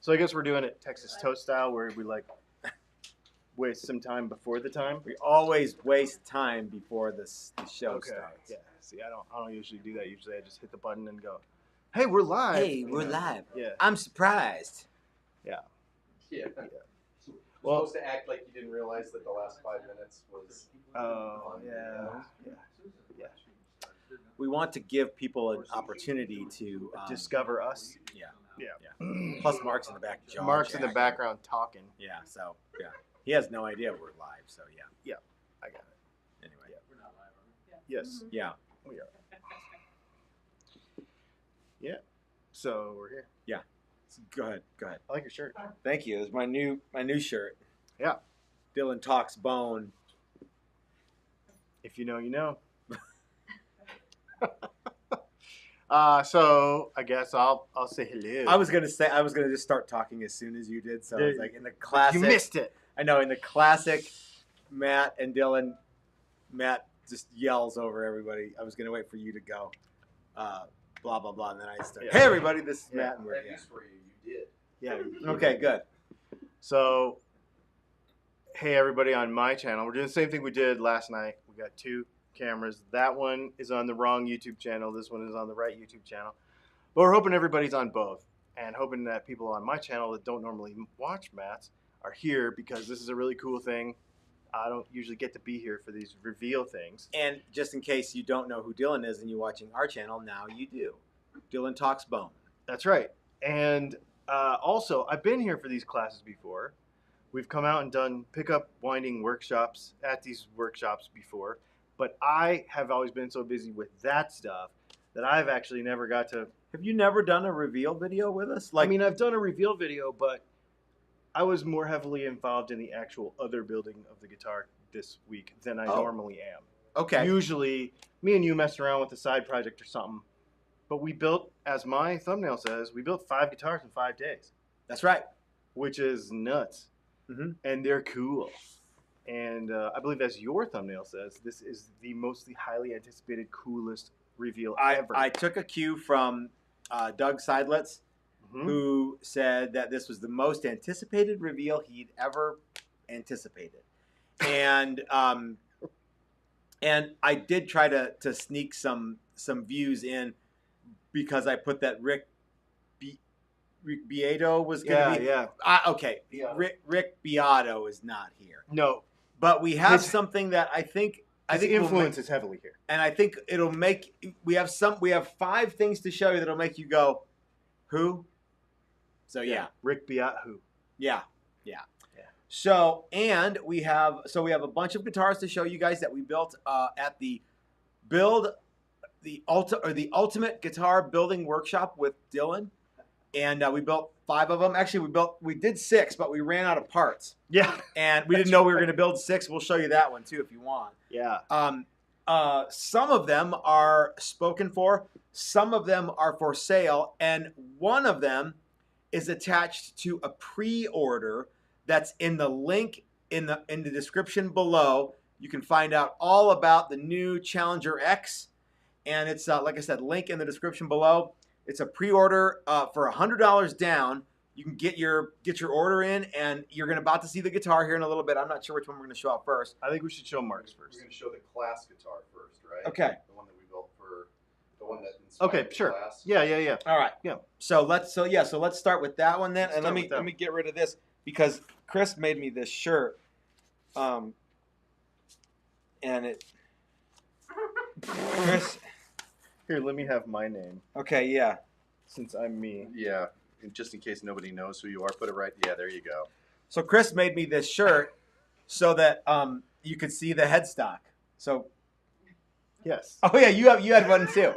So I guess we're doing it Texas Toast style, where we like waste some time before the time. We always waste time before the show starts. Yeah. See, I don't usually do that. Usually I just hit the button and go, "Hey, we're live." Hey, we're live. Yeah. I'm surprised. Yeah. Yeah. Well, Supposed to act like you didn't realize that the last 5 minutes was. Oh yeah. We want to give people an opportunity to Discover us. Yeah. Yeah. Plus, Mark's in the back. Mark's in the background talking. Yeah. So yeah, he has no idea we're live. So yeah. Yeah, I got it. Anyway. We're not live, are we? Yes. Yeah. We are. Yeah. So we're here. Yeah. Go ahead. I like your shirt. Thank you. It's my new shirt. Yeah. Dylan Talks Bone. If you know, you know. So I guess I'll say hello. I was gonna just start talking as soon as you did. So it's like in the classic. You missed it. I know, in the classic Matt and Dylan, Matt just yells over everybody. I was gonna wait for you to go, blah blah blah, and then I started. Yeah. Hey everybody, this is Matt. And we're, At least for you, you did. Yeah. Okay, good. So, hey everybody on my channel. We're doing the same thing we did last night. We got 2 cameras. That one is on the wrong YouTube channel. This one is on the right YouTube channel. But we're hoping everybody's on both, and hoping that people on my channel that don't normally watch Matt's are here, because this is a really cool thing. I don't usually get to be here for these reveal things. And just in case you don't know who Dylan is and you're watching our channel, now you do. Dylan Talks Bone. That's right. And also, I've been here for these classes before. We've come out and done pickup winding workshops at these workshops before. But I have always been so busy with that stuff that I've actually never got to. Have you never done a reveal video with us? I mean, I've done a reveal video, but I was more heavily involved in the actual other building of the guitar this week than I normally am. Okay. Usually, me and you mess around with a side project or something. But we built, as my thumbnail says, we built 5 guitars in 5 days. That's right. Which is nuts. Mm-hmm. And they're cool. And I believe, as your thumbnail says, this is the mostly highly anticipated, coolest reveal ever. I took a cue from Doug Seidlitz, who said that this was the most anticipated reveal he'd ever anticipated. And and I did try to sneak some views in, because I put that Rick Beato was going to be. Yeah. Okay. Yeah. Rick Beato is not here. No. But we have something that I think influence is heavily here. And I think it'll make, we have 5 things to show you that'll make you go, who? So yeah. Rick Beato. Yeah. So, and we have a bunch of guitars to show you guys that we built at the Ultimate Guitar Building Workshop with Dylan. And we built 5 of them. Actually, we did 6, but we ran out of parts. Yeah. And we didn't know we were going to build 6. We'll show you that one too if you want. Yeah. Some of them are spoken for. Some of them are for sale. And one of them is attached to a pre-order that's in the link in the description below. You can find out all about the new Challenger X. And it's, like I said, link in the description below. It's a pre-order for $100 down. You can get your order in, and you're about to see the guitar here in a little bit. I'm not sure which one we're going to show off first. I think we should show Mark's first. We're going to show the class guitar first, right? Okay. The one that we built for the one that inspired the sure. class. Yeah. All right. Yeah. So let's start with that one then, and let Start with me get rid of this, because Chris made me this shirt, and it. Chris. Here, let me have my name, Okay. Yeah. since I'm me. Yeah. And just in case nobody knows who you are, put it right. Yeah, there you go. So Chris made me this shirt so that you could see the headstock. So. Yes. Oh yeah, you had one too.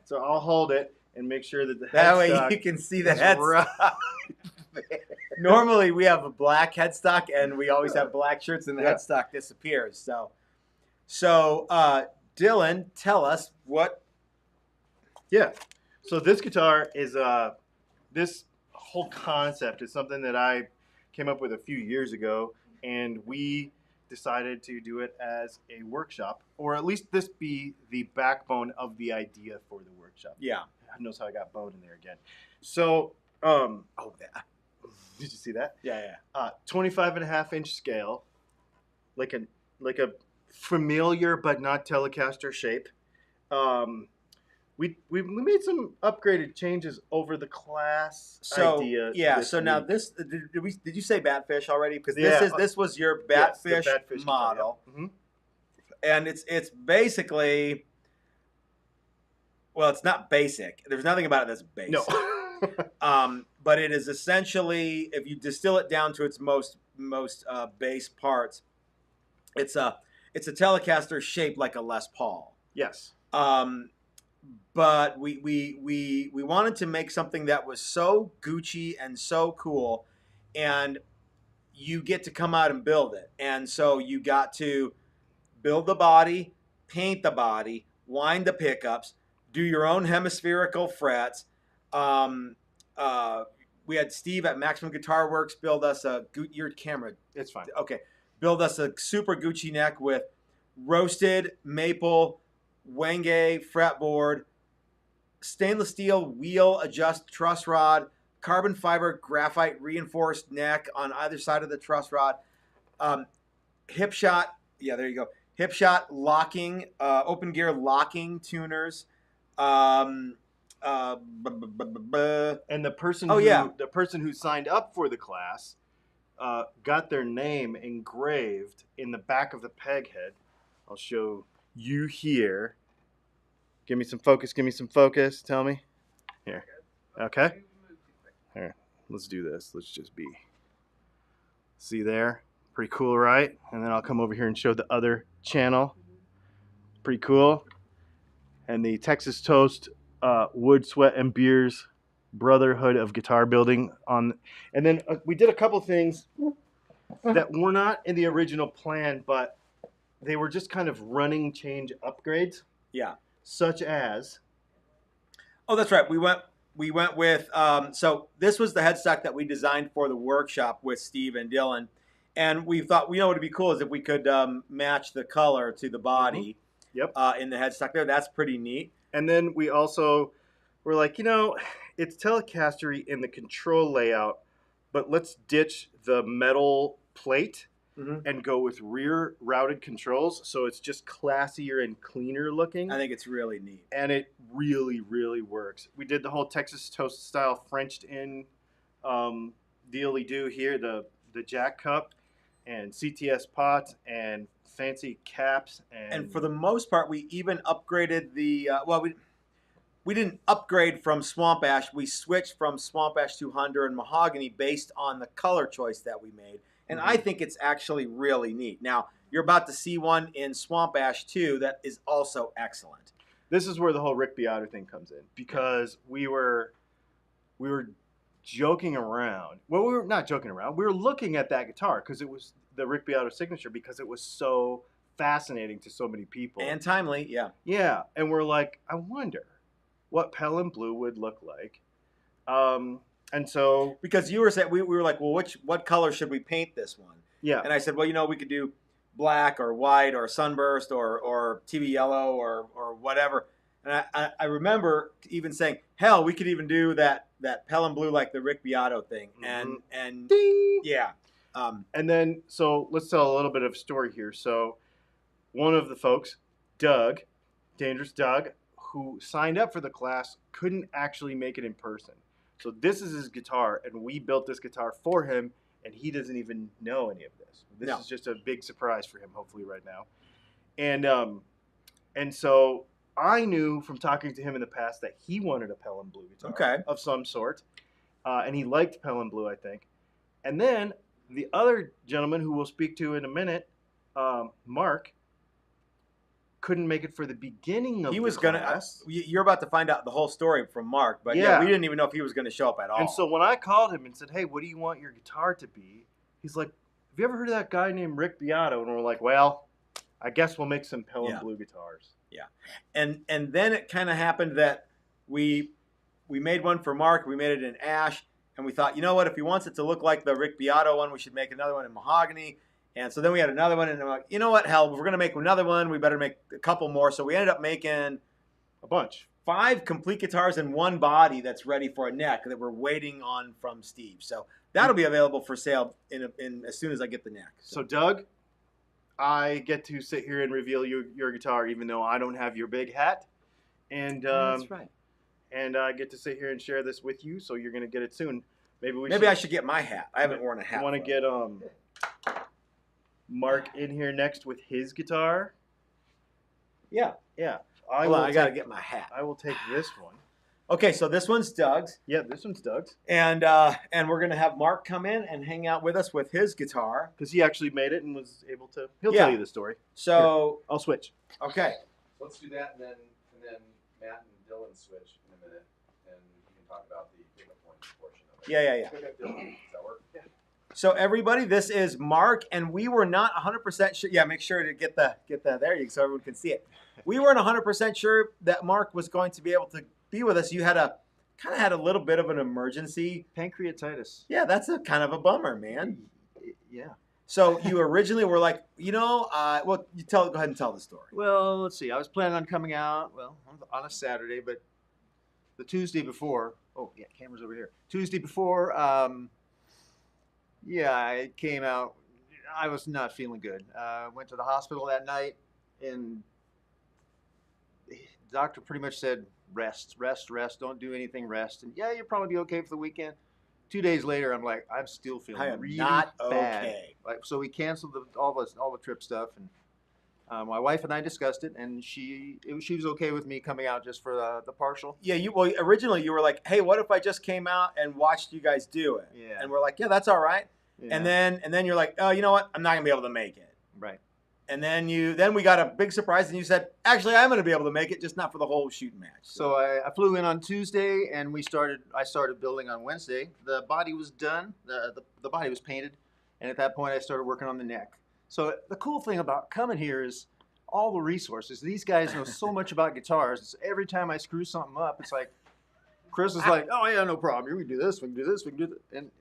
So I'll hold it and make sure that the That way headstock you can see the is headstock. right. Normally we have a black headstock, and we always have black shirts, and the headstock disappears. So Dylan, tell us what. Yeah. So this guitar is this whole concept is something that I came up with a few years ago, and we decided to do it as a workshop, or at least this be the backbone of the idea for the workshop. Yeah. God knows how I got bone in there again. So, Oh, Did you see that? Yeah. 25.5-inch scale, like a familiar but not Telecaster shape. We made some upgraded changes over the class So idea. yeah. This So now week. this did you say batfish already? Because Yeah. this was your Yes, the batfish batfish guitar, model, yeah. Mhm. and it's basically, well, it's not basic. There's nothing about it that's No. basic. But it is essentially, if you distill it down to its most base parts, it's a Telecaster shaped like a Les Paul. Yes. But we wanted to make something that was so Gucci and so cool, and you get to come out and build it. And so you got to build the body, paint the body, wind the pickups, do your own hemispherical frets. We had Steve at Maximum Guitar Works build us your camera. It's fine. Okay. Build us a super Gucci neck with roasted maple Wenge fretboard, stainless steel wheel adjust truss rod, carbon fiber graphite reinforced neck on either side of the truss rod, hip shot. Yeah, there you go. Hip shot locking, open gear locking tuners. And the person the person who signed up for the class got their name engraved in the back of the peg head. I'll show you here. Give me some focus. Give me some focus. Tell me. Here. Okay. Here. Let's do this. Let's just be. See there? Pretty cool, right? And then I'll come over here and show the other channel. Pretty cool. And the Texas Toast Wood, Sweat, and Beers Brotherhood of Guitar Building on. And then we did a couple things that were not in the original plan, but they were just kind of running change upgrades. Yeah. Such as. Oh, that's right. We went with. So this was the headstock that we designed for the workshop with Steve and Dylan, and we thought, what would be cool is if we could match the color to the body. Mm-hmm. Yep. In the headstock there, that's pretty neat. And then we also were like, it's Telecaster-y in the control layout, but let's ditch the metal plate and go with rear routed controls, so it's just classier and cleaner looking. I think it's really neat. And it really, really works. We did the whole Texas Toast style Frenched in dealy-do here, the jack cup and CTS pots and fancy caps. And for the most part, we even upgraded the, we didn't upgrade from Swamp Ash. We switched from Swamp Ash to Honduran and Mahogany based on the color choice that we made. And I think it's actually really neat. Now, you're about to see one in Swamp Ash too that is also excellent. This is where the whole Rick Beato thing comes in, because we were joking around. Well, we were not joking around. We were looking at that guitar because it was the Rick Beato signature, because it was so fascinating to so many people. And timely, yeah. Yeah, and we're like, I wonder what Pelham Blue would look like. And so, because you were saying, we were like, well, what color should we paint this one? Yeah. And I said, well, we could do black or white or sunburst or TV yellow or whatever. And I remember even saying, hell, we could even do that Pelham Blue like the Rick Beato thing. And ding! Yeah. And then, so let's tell a little bit of a story here. So one of the folks, Doug, Dangerous Doug, who signed up for the class, couldn't actually make it in person. So this is his guitar, and we built this guitar for him, and he doesn't even know any of this. This is just a big surprise for him, hopefully right now. And so I knew from talking to him in the past that he wanted a Pelham Blue guitar of some sort, and he liked Pelham Blue, I think. And then the other gentleman who we'll speak to in a minute, Mark, couldn't make it for the beginning of the class. You're about to find out the whole story from Mark, but yeah, we didn't even know if he was going to show up at all. And so when I called him and said, hey, what do you want your guitar to be? He's like, have you ever heard of that guy named Rick Beato? And we're like, well, I guess we'll make some Pelham Blue guitars. Yeah. And then it kind of happened that we made one for Mark. We made it in ash, and we thought, you know what, if he wants it to look like the Rick Beato one, we should make another one in mahogany. And so then we had another one, and we're like, you know what, hell, if we're going to make another one, we better make a couple more. So we ended up making a bunch. 5 complete guitars in one body that's ready for a neck that we're waiting on from Steve. So that'll be available for sale in as soon as I get the neck. So Doug, I get to sit here and reveal your guitar, even though I don't have your big hat, and that's right. And I get to sit here and share this with you. So you're gonna get it soon. Maybe I should get my hat. I haven't worn a hat. I want to get Mark in here next with his guitar. Yeah. Yeah. Hold on, I gotta get my hat. I will take this one. Okay, so this one's Doug's. Yeah, this one's Doug's. And we're gonna have Mark come in and hang out with us with his guitar because he actually made it and was able to. He'll Yeah. tell you the story. So Here, I'll switch. okay. Let's do that, and then Matt and Dylan switch in a minute, and we can talk about the pickup point portion of it. Yeah. Pickup Dylan, does that work? Yeah. So everybody, this is Mark, and we were not 100% sure. Yeah, make sure to get that there so everyone can see it. We weren't 100% sure that Mark was going to be able to be with us. You had a little bit of an emergency. Pancreatitis. Yeah, that's a kind of a bummer, man. Yeah. So you originally were like, well, go ahead and tell the story. Well, let's see. I was planning on coming out, on a Saturday, but the Tuesday before. Oh, yeah, camera's over here. Tuesday before, I came out. I was not feeling good. Went to the hospital that night, and the doctor pretty much said, rest. Don't do anything, rest. And yeah, you'll probably be okay for the weekend. 2 days later, I'm like, I'm still feeling I am really not bad. okay. Like, so we canceled all the trip stuff, and my wife and I discussed it, and she was okay with me coming out just for the partial. Yeah, originally you were like, hey, what if I just came out and watched you guys do it? Yeah. And we're like, yeah, that's all right. Yeah. And then you're like, oh, you know what? I'm not gonna be able to make it. Right. And then we got a big surprise, and you said, actually, I'm gonna be able to make it, just not for the whole shooting match. So I flew in on Tuesday, and I started building on Wednesday. The body was done. The body was painted, and at that point, I started working on the neck. So the cool thing about coming here is all the resources. These guys know so much about guitars. Every time I screw something up, it's like Chris is like, "Oh yeah, no problem. We can do this. We can do this. We can do that." And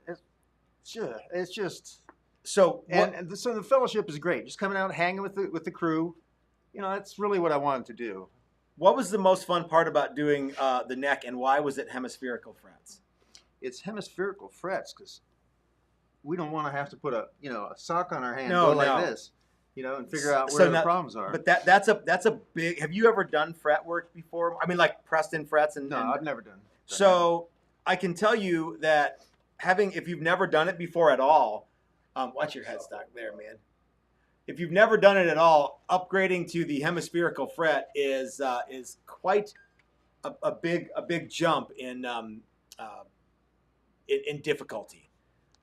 it's just. So so the fellowship is great. Just coming out, hanging with the crew. You know, that's really what I wanted to do. what was the most fun part about doing the neck, and why was it hemispherical frets? It's hemispherical frets because we don't want to have to put a sock on our hand No, go like no. this, and figure out So where the now- problems are. But that's a big. Have you ever done fret work before? I mean, like pressed in frets and. no, and I've never done. So I can tell you that if you've never done it before at all, watch your headstock there, man. If you've never done it at all, upgrading to the hemispherical fret is quite a big jump in difficulty.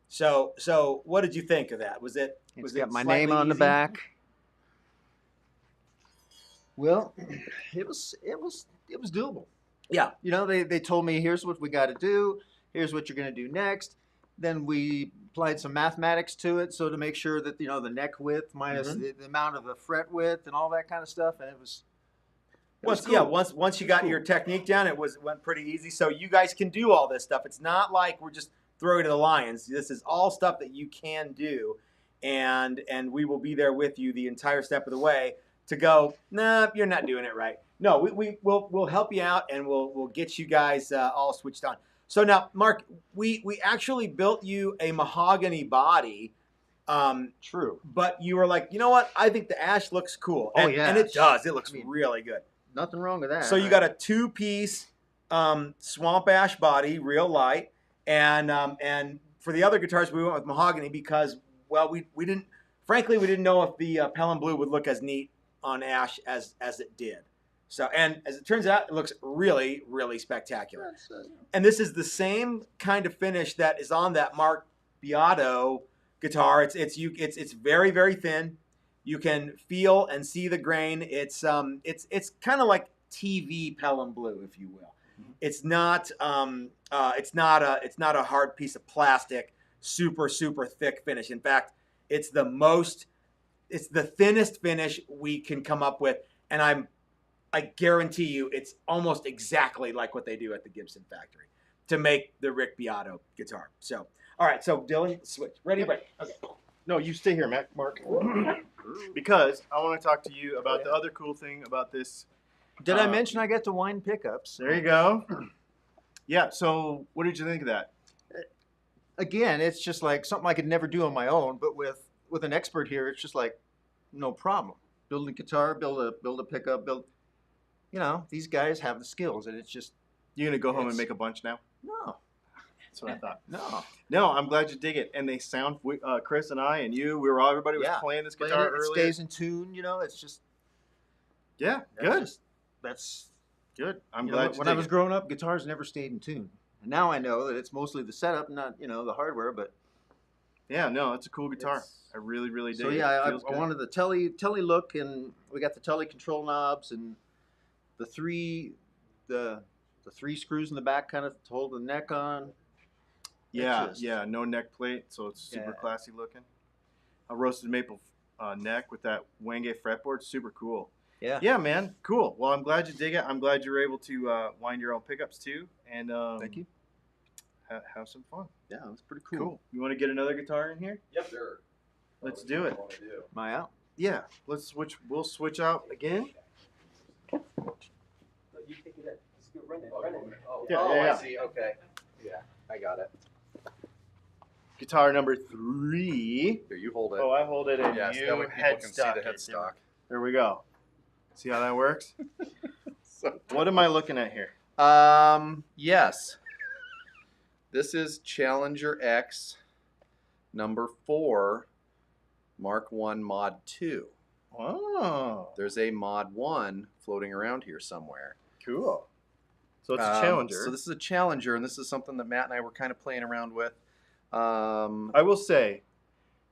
So what did you think of that? Was it got my slightly name on the easy? back. Well, it was doable. Yeah. They told me, here's what we got to do. Here's what you're going to do next. Then we applied some mathematics to it, so to make sure that the neck width minus the amount of the fret width and all that kind of stuff, and it was cool. Yeah, once you got your technique down, it went pretty easy. So you guys can do all this stuff. It's not like we're just throwing it to the lions. This is all stuff that you can do, and we will be there with you the entire step of the way to go, nah, you're not doing it right. No, we'll help you out, and we'll get you guys all switched on. So now, Mark, we actually built you a mahogany body. True. But you were like, you know what? I think the ash looks cool. Oh, And, yeah. and it does. It looks really good. Nothing wrong with that. So you got a 2-piece swamp ash body, real light, and for the other guitars we went with mahogany because we didn't know if the Pelham blue would look as neat on ash as it did. So, and as it turns out, it looks really, really spectacular. And this is the same kind of finish that is on that Mark Beato guitar. It's very, very thin. You can feel and see the grain. It's kind of like TV Pelham blue, if you will. It's not a hard piece of plastic, super, super thick finish. In fact, it's the thinnest finish we can come up with, and I guarantee you it's almost exactly like what they do at the Gibson factory to make the Rick Beato guitar. So, all right, so Dylan, switch. Ready, break. Okay. No, you stay here, Mark. Because I want to talk to you about the other cool thing about this Did I mention I get to wind pickups? There you go. Yeah. So, what did you think of that? Again, it's just like something I could never do on my own, but with an expert here, it's just like no problem. Build a guitar, build a pickup, you know, these guys have the skills, and it's just You gonna go home and It's- make a bunch now? no, That's what I thought. no. No, I'm glad you dig it. And they sound. Chris and I and you. Everybody was Yeah. playing this Playing guitar it, it earlier. stays in tune. You know, it's just Yeah. that's Good. just- that's Good. I'm you know, glad you when dig I was it. growing up, guitars never stayed in tune. And now I know that it's mostly the setup, not the hardware. But Yeah. No, it's a cool guitar. It's- I really, really dig so it. yeah, It I feels good. wanted the telly look, and we got the telly control knobs and the three screws in the back, kind of to hold the neck on. Yeah, just- yeah, no neck plate, so it's super Yeah. classy looking. A roasted maple neck with that Wenge fretboard, super cool. Yeah. Yeah, man, cool. Well, I'm glad you dig it. I'm glad you were able to wind your own pickups too, and Thank you. Have some fun. Yeah, it was pretty cool. Cool. You want to get another guitar in here? Yep. Sure. Let's What do you it. wanna do. Am I out? Yeah, let's switch. We'll switch out again. Oh, Yeah, oh, yeah, I yeah. see. Okay. Yeah, I got it. Guitar number 3. Here, you hold it. Oh, I hold it, and Yes, you that way people can see headstock the it. headstock. There we go. See how that works? So- What am I looking at here? Yes. This is Challenger X number 4, Mark 1 Mod 2. Oh, There's a Mod 1 floating around here somewhere. cool. So it's a Challenger. So this is a Challenger, and this is something that Matt and I were kind of playing around with. I will say,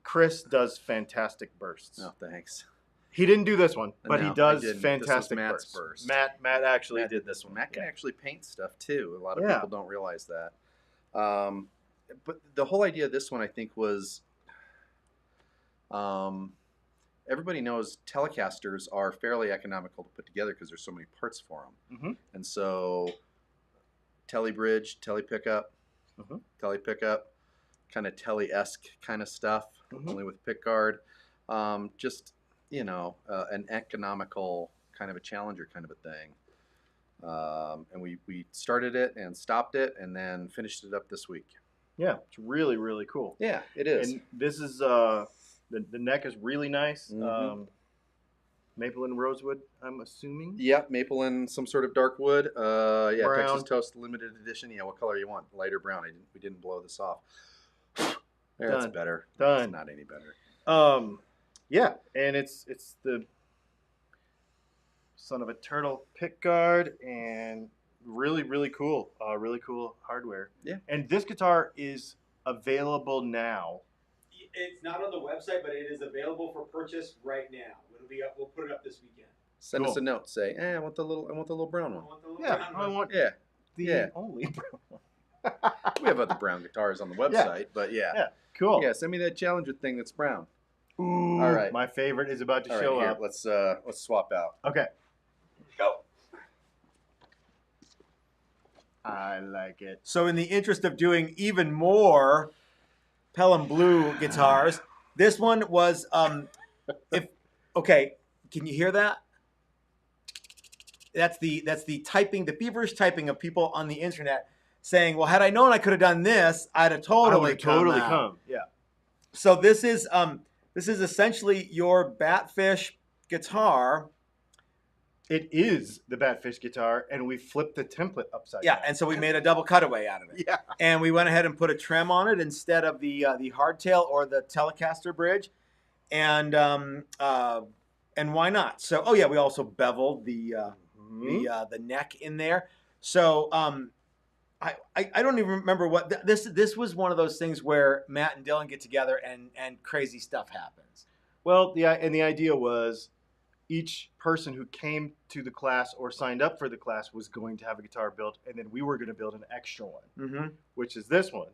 Chris does fantastic bursts. Oh, thanks. He didn't do this one, but No, he I does didn't. This was fantastic Matt's bursts. burst. Matt actually Matt did this one. Matt can Yeah. actually paint stuff too. A lot of Yeah. people don't realize that. But the whole idea of this one, I think, was everybody knows Telecasters are fairly economical to put together because there's so many parts for them. Mhm. And so, Tele Bridge, Tele Pickup, Mhm. Tele Pickup, kind of Tele-esque kind of stuff, Mhm. only with pick guard. Just, an economical kind of a Challenger kind of a thing. And we started it and stopped it and then finished it up this week. Yeah, it's really, really cool. Yeah, it is. And this is the neck is really nice. Mhm. Maple and rosewood, I'm assuming. Yep, maple and some sort of dark wood. Yeah, Brown. Texas Toast limited edition. Yeah, what color you want? Light or brown? We didn't blow this off. There, that's Done. better. Done. It's not any better. Yeah, and it's the son of a turtle pick guard, and really, really cool. Really cool hardware. Yeah. And this guitar is available now. It's not on the website, but it is available for purchase right now. It'll be up. We'll put it up this weekend. Send us Cool. a note. Say, I want the little brown I one. want the little Yeah, brown I one. want Yeah, the Yeah. only brown one. we have other brown guitars on the website, but yeah. Yeah. Cool. Yeah, send me that Challenger thing that's brown. Ooh, All right. My favorite is about to All right, show here, up. let's swap out. Okay. Go. I like it. So, in the interest of doing even more Pelham Blue guitars, this one was okay. Can you hear that? That's the typing, the feverish typing of people on the internet saying, "Well, had I known I could have done this, I'd have I totally would totally out." come. Yeah. So this is essentially your batfish guitar. It is the batfish guitar, and we flipped the template upside Yeah, down. and so we made a double cutaway out of it. Yeah. And we went ahead and put a trem on it instead of the hardtail or the Telecaster bridge, and why not? So we also beveled the neck in there. So I don't even remember what this was one of those things where Matt and Dylan get together and crazy stuff happens. Well, the idea was each person who came to the class or signed up for the class was going to have a guitar built, and then we were going to build an extra one, Mm-hmm. which is this one.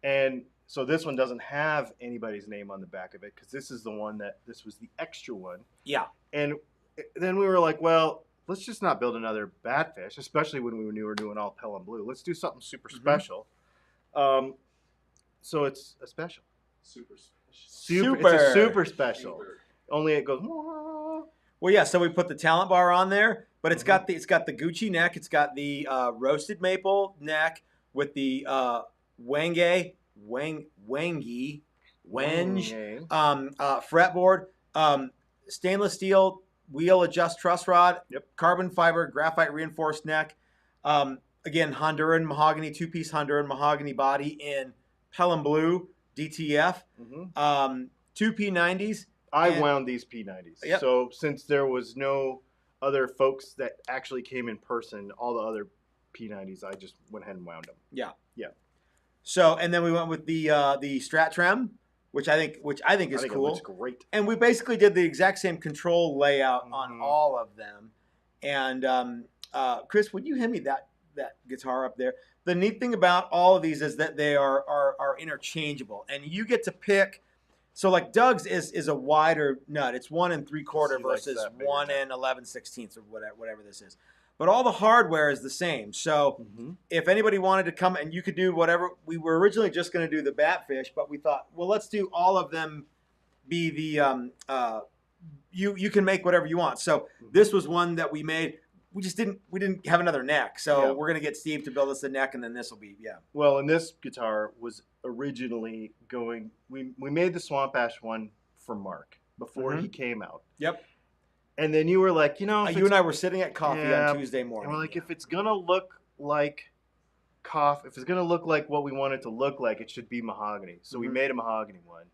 And so this one doesn't have anybody's name on the back of it because this is the one this was the extra one. Yeah. And then we were like, well, let's just not build another batfish, especially when we knew we were doing all Pelham Blue. Let's do something super special. So it's a special. Super special. It's a super special. Super. Only it goes. "Wah." Well, yeah. So we put the talent bar on there, but it's got the Gucci neck. It's got the roasted maple neck with the wangi fretboard, stainless steel wheel adjust truss rod, carbon fiber graphite reinforced neck. Again, Honduran mahogany, 2-piece Honduran mahogany body in Pelham blue DTF. 2 P90s. I wound these P90s. Yep. So since there was no other folks that actually came in person, all the other P90s, I just went ahead and wound them. Yeah. Yeah. So, and then we went with the Strat Trem, which I think is cool. It looks great. And we basically did the exact same control layout on all of them. And Chris, would you hand me that guitar up there? The neat thing about all of these is that they are interchangeable, and you get to pick. So like Doug's is a wider nut. It's 1 3/4 versus 1 11/16 or whatever this is. But all the hardware is the same. So if anybody wanted to come, and you could do whatever, we were originally just going to do the batfish, but we thought, well, let's do all of them be the you can make whatever you want. So this was one that we made. We didn't have another neck. So we're going to get Steve to build us a neck, and then this will be, Well, and this guitar was originally going, we made the Swamp Ash one for Mark before he came out. Yep. And then you were like, you know, you and I were sitting at coffee on Tuesday morning. And we're like, if it's going to look like if it's going to look like what we want it to look like, it should be mahogany. So we made a mahogany one.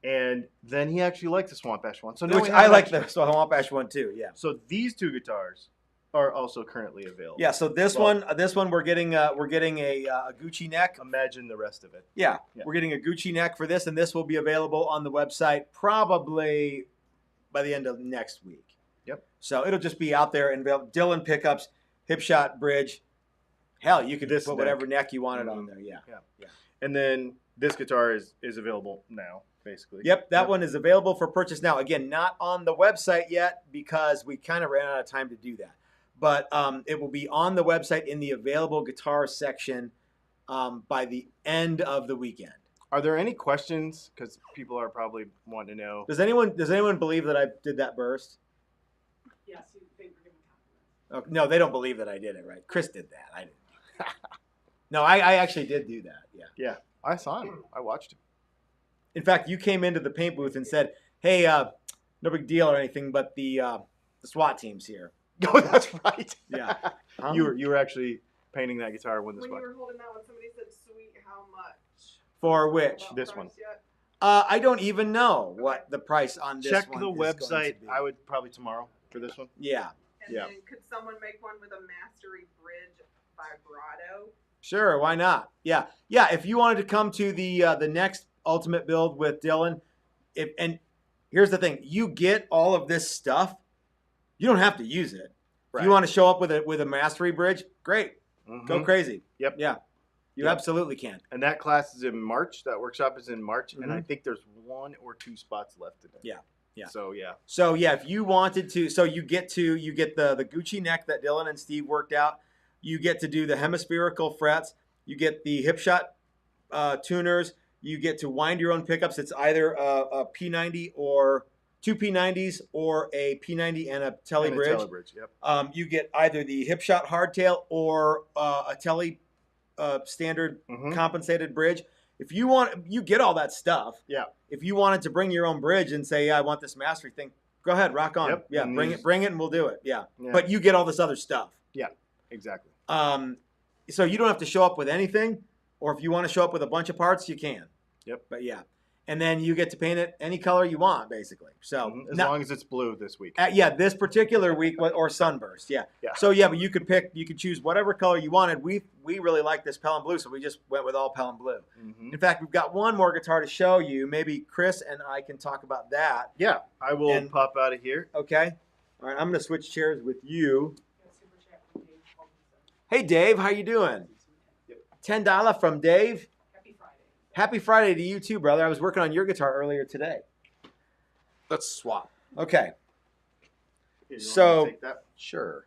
And then he actually liked the Swamp Ash one. So now I like the Swamp Ash one too, yeah. So these two guitars are also currently available. Yeah, so this one we're getting a Gucci neck. Imagine the rest of it. Yeah, we're getting a Gucci neck for this, and this will be available on the website probably by the end of next week. Yep. So it'll just be out there and Dylan pickups, hip shot bridge. Hell, you could put whatever neck you wanted on there. Yeah. And then this guitar is available now, basically. Yep, that one is available for purchase now. Again, not on the website yet because we kind of ran out of time to do that. But it will be on the website in the available guitar section by the end of the weekend. Are there any questions? Because people are probably wanting to know. Does anyone believe that I did that burst? Yes, they were giving Oh, compliments. no, they don't believe that I did it, right? Chris did that. I didn't. No, I actually did do that. Yeah. Yeah, I saw him. I watched him. In fact, you came into the paint booth and said, "Hey, no big deal or anything, but the SWAT team's here." Oh, that's right. Yeah. You were actually painting that guitar when this When one. you were holding that one, somebody said, "Sweet, how much?" For which? About This price one. yet? I don't even know what the price on this Check one the is going to website. be. I would probably tomorrow for this one. Yeah. And Yeah. then could someone make one with a Mastery Bridge vibrato? Sure, why not? Yeah. If you wanted to come to the next ultimate build with Dylan, and here's the thing, you get all of this stuff. You don't have to use it. Right. If you want to show up with a Mastery Bridge, great. Go crazy. Yep. Yeah. You absolutely can. And that class is in March. That workshop is in March, and I think there's 1 or 2 spots left in it. Yeah. So if you wanted to, you get the Gucci neck that Dylan and Steve worked out. You get to do the hemispherical frets. You get the hip shot tuners. You get to wind your own pickups. It's either a P90 or 2 P90s or a P90 and a Tele bridge. Yep. You get either the hip shot hardtail or a Tele standard compensated bridge. If you want, you get all that stuff. Yeah. If you wanted to bring your own bridge and say, "Yeah, I want this Mastery thing," go ahead, rock on. Yep. Yeah, And bring it, and we'll do it. Yeah. Yeah. But you get all this other stuff. Yeah. Exactly. So you don't have to show up with anything, or if you want to show up with a bunch of parts, you can. Yep. But yeah, and then you get to paint it any color you want, basically. So As long as it's blue this week. this particular week or sunburst, yeah. So but you could choose whatever color you wanted. We really like this Pelham blue, so we just went with all Pelham blue. In fact, we've got one more guitar to show you. Maybe Chris and I can talk about that. Yeah, I will pop out of here. Okay. All right, I'm going to switch chairs with you. Got a super chat from Dave Robinson. Hey, Dave, how you doing? $10 from Dave. Happy Friday. Happy Friday to you too, brother. I was working on your guitar earlier today. Let's swap. Okay. Here, you So- want me to take that? Sure.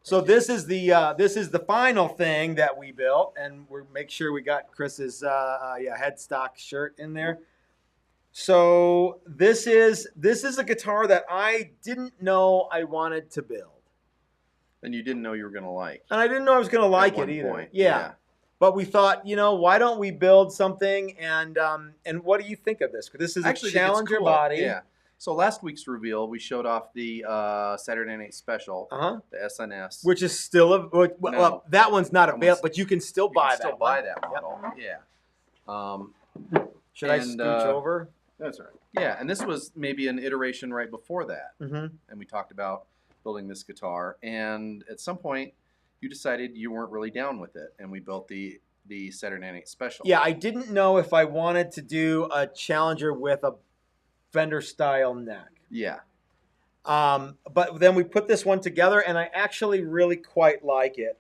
So this is the final thing that we built, and we'll make sure we got Chris's headstock shirt in there. So this is a guitar that I didn't know I wanted to build, And you didn't know you were going to like. and I didn't know I was going to like it one either. point, Yeah. yeah. But we thought, why don't we build something? And what do you think of this? This is Actually, a I think it's Challenger cool. body. Yeah. So last week's reveal, we showed off the Saturday Night Special, the SNS. Which is still well, that one's not That available, one's- but you can still you buy can that. still buy one. that model. Yeah. Should I And, scooch over? That's right. Yeah, and this was maybe an iteration right before that. Mm-hmm. And we talked about building this guitar. And at some point, you decided you weren't really down with it. And we built the Saturday Night Special. Yeah, I didn't know if I wanted to do a Challenger with a Fender style neck. Yeah. But then we put this one together, and I actually really quite like it.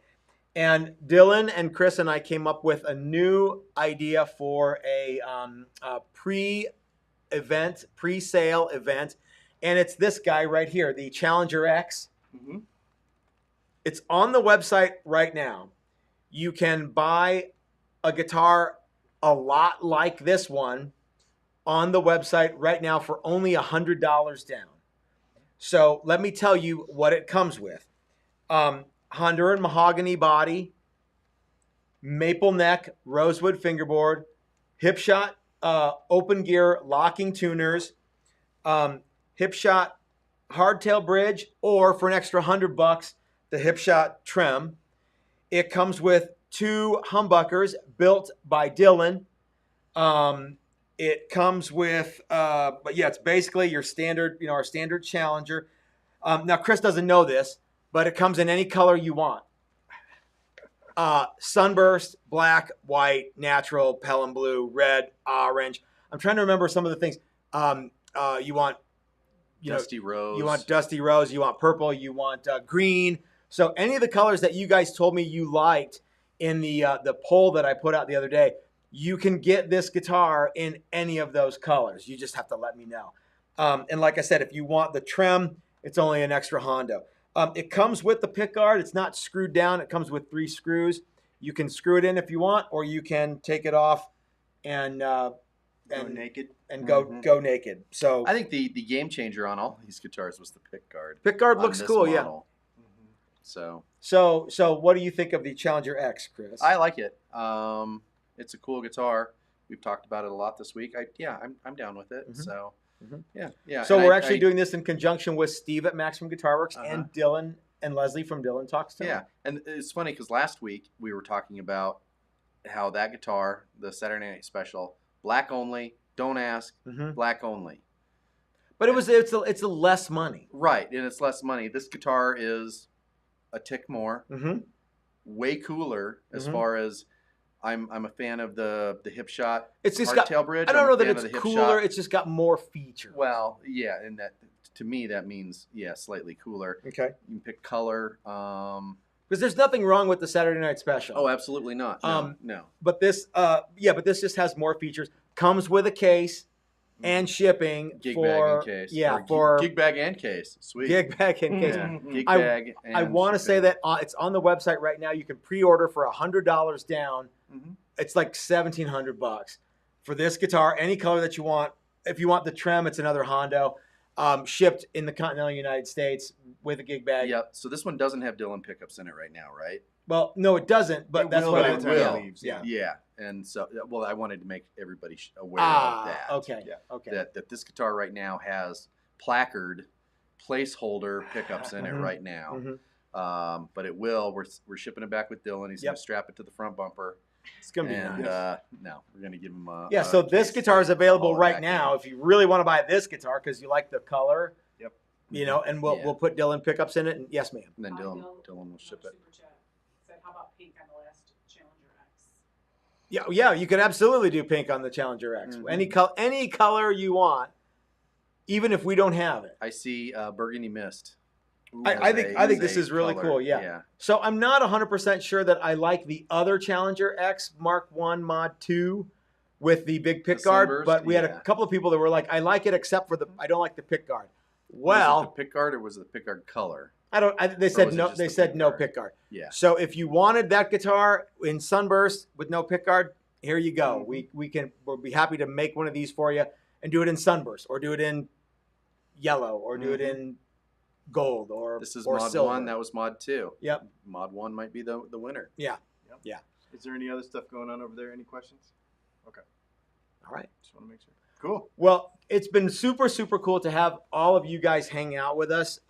And Dylan and Chris and I came up with a new idea for a pre-sale event, and it's this guy right here, the Challenger X. Mm-hmm. It's on the website right now. You can buy a guitar a lot like this one on the website right now for only $100 down. So let me tell you what it comes with. Honduran mahogany body, maple neck, rosewood fingerboard, hip shot, open gear locking tuners, hip shot hardtail bridge, or for an extra $100, the hip shot trim. It comes with 2 humbuckers built by Dylan. It comes with, but yeah, it's basically your standard, our standard Challenger. Now, Chris doesn't know this, but it comes in any color you want. Sunburst, black, white, natural, Pelham blue, red, orange. I'm trying to remember some of the things. You want, Dusty Rose. You want dusty rose. You want purple. You want green. So any of the colors that you guys told me you liked in the poll that I put out the other day, you can get this guitar in any of those colors. You just have to let me know. And like I said, if you want the trim, it's only an extra Hondo. It comes with the pickguard. It's not screwed down. It comes with 3 screws. You can screw it in if you want, or you can take it off and Go naked. and go naked. So I think the game changer on all these guitars was the pickguard. pickguard on looks this cool, yeah. model. So So what do you think of the Challenger X, Chris? I like it. It's a cool guitar. We've talked about it a lot this week. I'm down with it. Mhm. So Mhm. yeah. So And we're actually doing this in conjunction with Steve at Maximum Guitar Works Uh-huh. and Dylan and Leslie from Dylan Talks to. Yeah, and it's funny because last week we were talking about how that guitar, the Saturday Night Special, black only. Don't ask, Mhm. black only. But it's a less money. Right, and it's less money. This guitar is a tick more, Mm-hmm. way cooler as Mhm. far as I'm a fan of the hip shot It's just got. hardtail bridge. I don't I'm know a that fan it's of the hip cooler. shot. It's just got more features. Well, yeah, and that to me that means slightly cooler. Okay. You can pick color. Because there's nothing wrong with the Saturday Night Special. Oh, absolutely not. No, no. But this, but this just has more features. Comes with a case and shipping Gig for bag and case. yeah Or for gig bag and case. Sweet. gig bag and case. Yeah, gig I- bag. And I want to say shipping. that it's on the website right now. You can pre-order for $100 down. Mhm. It's like $1,700 for this guitar, any color that you want. If you want the trim, it's another Hondo. Shipped in the continental United States with a gig bag. Yep. So this one doesn't have Dylan pickups in it right now, right? Well, no, it doesn't. But It that's will what by I the time will. it leaves, Yeah. Yeah. And so, well, I wanted to make everybody aware of that. Okay. Yeah. Okay. That this guitar right now has placard placeholder pickups in it Mhm. right now. Mhm. But it will. We're shipping it back with Dylan. He's Yep. gonna strap it to the front bumper. It's gonna be And nice. no, we're gonna give him a Yeah, so this case guitar is to available haul it right back now. in. If you really want to buy this guitar because you like the color, Yep. and we'll Yeah. we'll put Dylan pickups in it. And yes, ma'am. And then Dylan Bill will on ship it. Super Chat said, how about pink on the last Challenger X? Yeah, you could absolutely do pink on the Challenger X. Mhm. Any color you want, even if we don't have it. I see Burgundy Mist. I think this a is really color. cool. Yeah. So I'm not 100% sure that I like the other Challenger X Mark 1 Mod 2 with the big pick guard, sunburst? but we had a Yeah. couple of people that were like, I like it except for I don't like the pick guard. Was Well, it the pick guard or was it the pick guard color? they said was it no. just They the said pick no guard? pick guard. Yeah. So if you wanted that guitar in Sunburst with no pick guard, here you go. Mhm. We'll be happy to make one of these for you and do it in sunburst, or do it in yellow, or do it Mhm. in gold, or This is or mod silver. 1. That was mod 2. Yep. Mod 1 might be the winner. Is there any other stuff going on over there? Any questions? Okay. All right. Just want to make sure. Cool. Well, it's been super, super cool to have all of you guys hang out with us,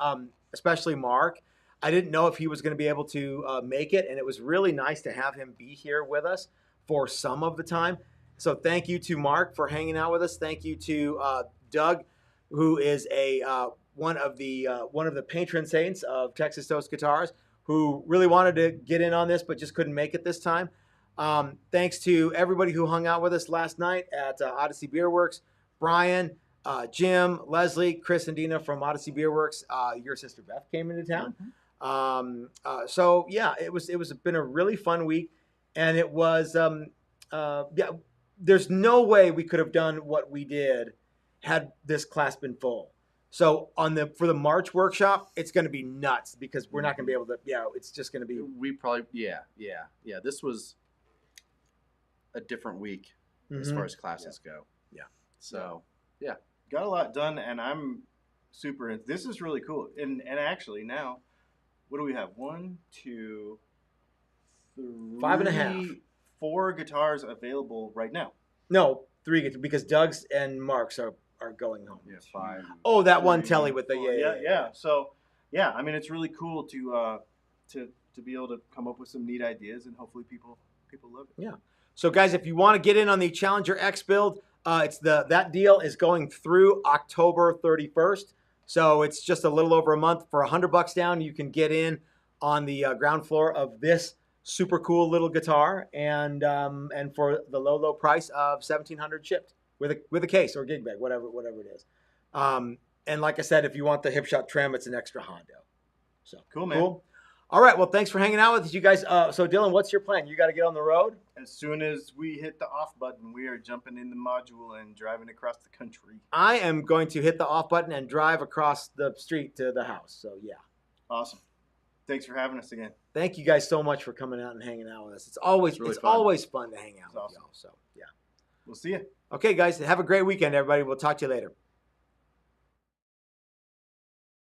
especially Mark. I didn't know if he was going to be able to make it, and it was really nice to have him be here with us for some of the time. So thank you to Mark for hanging out with us. Thank you to Doug, who is one of the patron saints of Texas Toast Guitars, who really wanted to get in on this but just couldn't make it this time. Thanks to everybody who hung out with us last night at Odyssey Beer Works. Brian, Jim, Leslie, Chris, and Dina from Odyssey Beer Works. Your sister Beth came into town. So yeah, it's been a really fun week, and it was there's no way we could have done what we did had this class been full. So for the March workshop, it's going to be nuts because we're not going to be able to. It's just going to be. We probably This was a different week as far as classes go. Yeah. So Got a lot done, and I'm super. This is really cool. And actually now, what do we have? 1, 2, 3, 5.5. 4 guitars available right now. No, 3 because Doug's and Mark's are going home. yeah, 5. Oh, that one 3, telly with the 4. yeah. Yeah. So yeah, I mean, it's really cool to be able to come up with some neat ideas, and hopefully people love it. Yeah. So guys, if you want to get in on the Challenger X build, that deal is going through October 31st. So it's just a little over a month. For $100 down, you can get in on the ground floor of this super cool little guitar, and for the low price of $1,700 shipped with a case or gig bag, whatever it is. And like I said, if you want the hip shot trim, it's an extra Hondo. So Cool, man. Cool. All right. Well, thanks for hanging out with us, you guys. So Dylan, what's your plan? You got to get on the road. As soon as we hit the off button, we are jumping in the module and driving across the country. I am going to hit the off button and drive across the street to the house. So yeah. Awesome. Thanks for having us again. Thank you guys so much for coming out and hanging out with us. It's always really it's fun. always fun to hang out It's with awesome. y'all. So yeah. We'll see you. Okay, guys. Have a great weekend, everybody. We'll talk to you later.